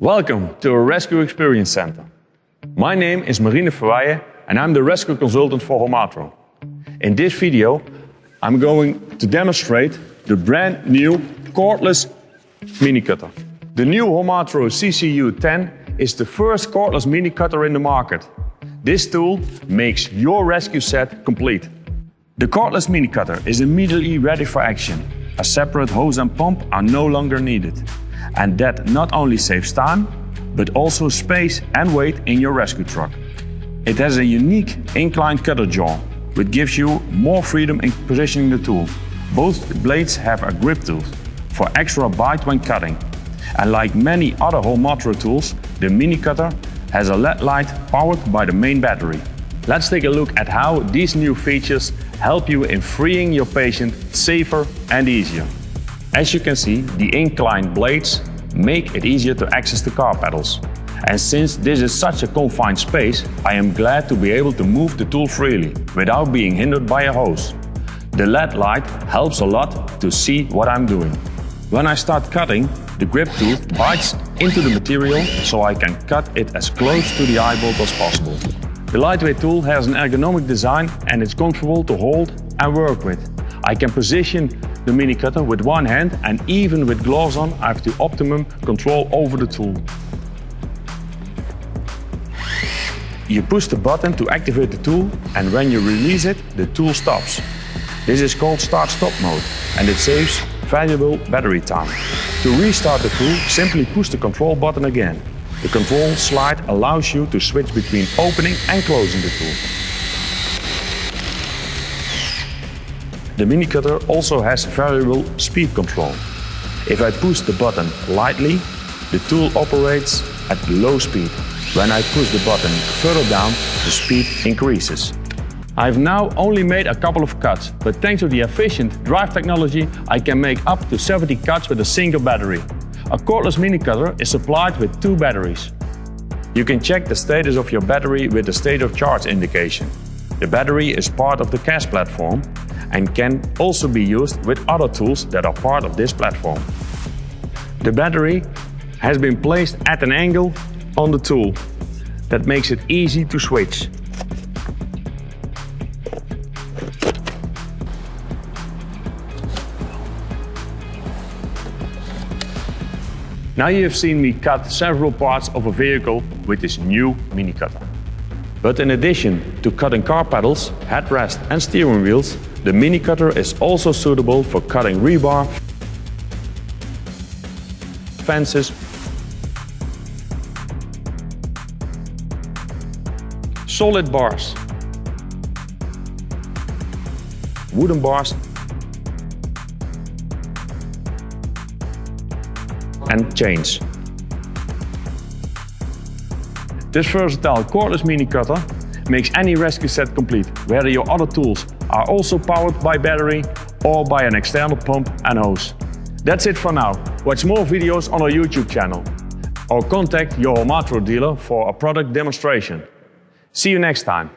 Welcome to our Rescue Experience Center. My name is Marine Verweijen and I'm the rescue consultant for Homatro. In this video, I'm going to demonstrate the brand new cordless mini cutter. The new Homatro CCU10 is the first cordless mini cutter in the market. This tool makes your rescue set complete. The cordless mini cutter is immediately ready for action. A separate hose and pump are no longer needed. And that not only saves time, but also space and weight in your rescue truck. It has a unique inclined cutter jaw, which gives you more freedom in positioning the tool. Both blades have a grip tooth for extra bite when cutting. And like many other Homatro tools, the mini cutter has a LED light powered by the main battery. Let's take a look at how these new features help you in freeing your patient safer and easier. As you can see, the inclined blades make it easier to access the car pedals. And since this is such a confined space, I am glad to be able to move the tool freely, without being hindered by a hose. The LED light helps a lot to see what I'm doing. When I start cutting, the grip tooth bites into the material so I can cut it as close to the eyebolt as possible. The lightweight tool has an ergonomic design and it's comfortable to hold and work with. I can position the mini cutter with one hand, and even with gloves on, I have the optimum control over the tool. You push the button to activate the tool, and when you release it, the tool stops. This is called start-stop mode, and it saves valuable battery time. To restart the tool, simply push the control button again. The control slide allows you to switch between opening and closing the tool. The mini cutter also has variable speed control. If I push the button lightly, the tool operates at low speed. When I push the button further down, the speed increases. I've now only made a couple of cuts, but thanks to the efficient drive technology, I can make up to 70 cuts with a single battery. A cordless mini cutter is supplied with 2 batteries. You can check the status of your battery with the state of charge indication. The battery is part of the CAS platform and can also be used with other tools that are part of this platform. The battery has been placed at an angle on the tool that makes it easy to switch. Now you have seen me cut several parts of a vehicle with this new mini cutter. But in addition to cutting car pedals, headrest and steering wheels, the mini cutter is also suitable for cutting rebar, fences, solid bars, wooden bars, and chains. This versatile cordless mini cutter makes any rescue set complete, whether your other tools are also powered by battery or by an external pump and hose. That's it for now. Watch more videos on our YouTube channel or contact your Homatro dealer for a product demonstration. See you next time.